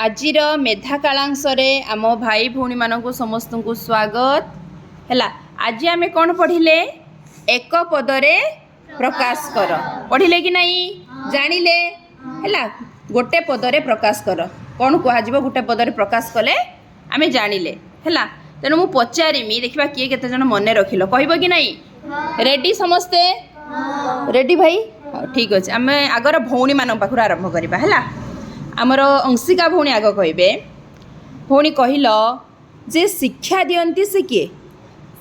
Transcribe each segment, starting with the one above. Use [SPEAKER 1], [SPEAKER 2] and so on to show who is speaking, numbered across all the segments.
[SPEAKER 1] आजिर मेधा कालांशरे आम भाई भौणी मानक समस्त को स्वागत है। आज आम कौन पढ़िले एक पदरे प्रकाश कर पढ़िले कि नहीं जानिले है। गोटे पदरे प्रकाश कर कौन कह गोटे पदरे प्रकाश कले आम जानिले है। तेणु मु पचारिमी देखा किए केते जन मन रखिल कहब कि नहीं रेडी समस्ते रेडी भाई हाँ ठीक अच्छे। आम आगर भौणी मान पाखु आरंभ करवा है। आमर अंशिका भौणी आग कहे भौणी कहल जे शिक्षा दियंती से किए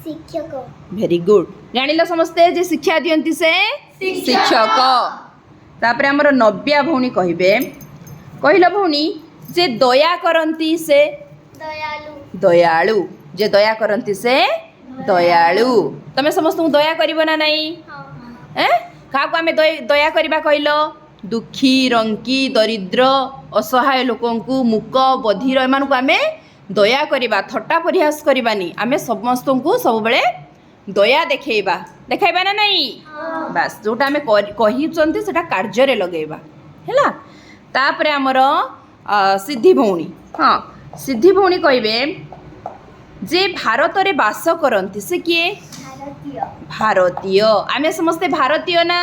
[SPEAKER 2] शिक्षक।
[SPEAKER 1] वेरी गुड जानिल समस्ते जे शिक्षा दियंती से शिक्षक। तापर आमर नव्या भौणी कहे कहल भौणी जे दया करंती से
[SPEAKER 2] दयालु।
[SPEAKER 1] दयालु जे दया करंती से दयालु। तमे समस्त दया करिवो ना नहीं क्या आम दया करवा कहल दुखी रंकी दरिद्र असहाय लोकंकु मूक बधिर एम आम दया करवा थट्टा परिहास करवानी आम समस्त को सब बेले दया देखा ना नहीं बास जोटा आम कही से कार्य लगेबा है। तापर आमर सिद्धि भौणी हाँ सिद्धि भौणी कहे जे भारत रे बास करती से किए भारतीय। आम समस्ते भारतीय ना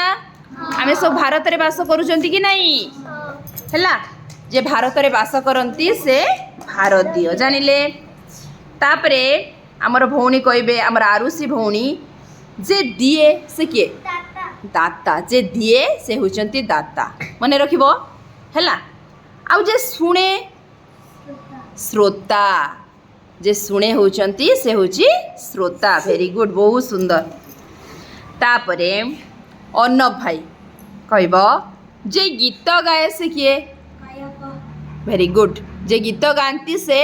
[SPEAKER 1] आम सब भारत रे बास करुचंती कि नहीं है। जे भारत रे बास करती से भारतीय जानिले। तापरे आमर भौणी कहे आमर आरुषि भौणी जे दिए से किए दाता जे दिए से होचंती दाता मन रखिबो है। आउ जे सुने श्रोता जे शुणे होचंती से होची श्रोता। वेरी गुड बहुत सुंदर। तापरे अर्णव भाई कहब जे गीत गाए से किए वेरी गुड जे गीत गाती से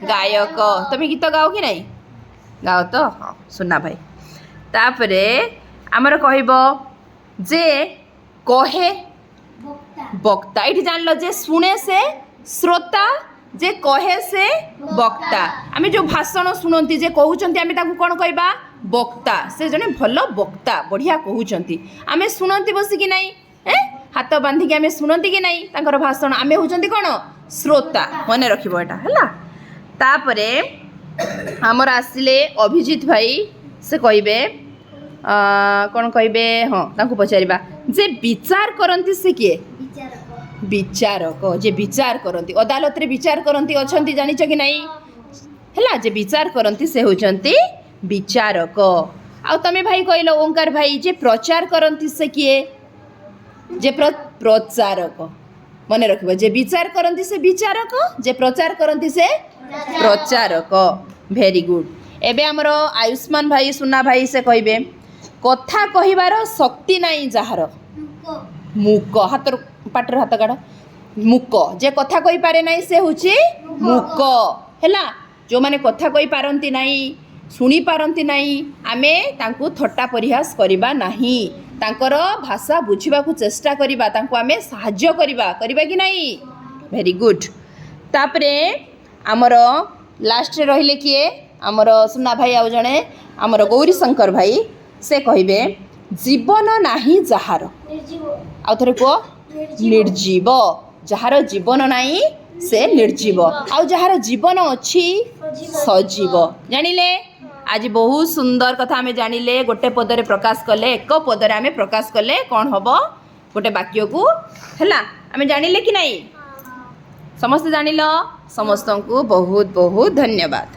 [SPEAKER 1] गायक। तुम्हें गीत गाओ कि नहीं गाओ तो हाँ सुना भाई। तापरे आमर कहब जे कहे वक्ता ये जान लो जे शुणे से श्रोता जे कहे से वक्ता। आम जो भाषण शुणती जे कहते आम ताकू कौन कहबा वक्ता से जने भल वक्ता बढ़िया कहते आम शुणती बसिकी नाई हाथ बांधिकी आम शुणती कि नहीं तांकर भाषण आम होचंती कौन श्रोता मन रखिबो एटा है। तापरे आमर आसिले अभिजीत भाई से कहबे कौन कहबे हाँ तांकू पचारिबा जे विचार करंती से किए विचारक जे विचार करती अदालत रे विचार करती अछंती जानिछ कि नहीं है। जे विचार करती से होचंती विचारक। आ तमे भाई कहल ओंकार भाई जे प्रचार करती से किए जे प्रचारक मन रखिबो। जे विचार करती से विचारक जे प्रचार करती से प्रचारक। Very good. एबे हमर आयुष्मान भाई सुना भाई से कहबे कथा कहिबार शक्ति नहीं जहार मूक हाथ पाटर हाथ काढ़ मूक जे कथा कहि पारे नहीं से होची मूक है। जो माने कथा कहि पारंती नहीं सुनी पारंती नहीं आमे तांकू थट्टा परिहास करिबा नहीं तांकर भाषा बुझिबा को चेष्टा करिबा तांकू आमे सहाय्य करिबा कि नहीं। Very good. तापरे आमर लास्ट रे रहिले किए आमर सुना भाई आउ जणे आमर गौरी शंकर भाई से कहबे जीवन नाही जहार आउ थरे को निर्जीव जहार जीवन नाही से निर्जीव आउ जहार जीवन अच्छी सजीव जानिले। आज बहुत सुंदर कथा आम जानिले गोटे पदरे प्रकाश कले एक पदरे आम प्रकाश कले कौन हम गोटे वाक्य को है आम जानिले कि नहीं समस्त जानिल। समस्त को बहुत बहुत धन्यवाद।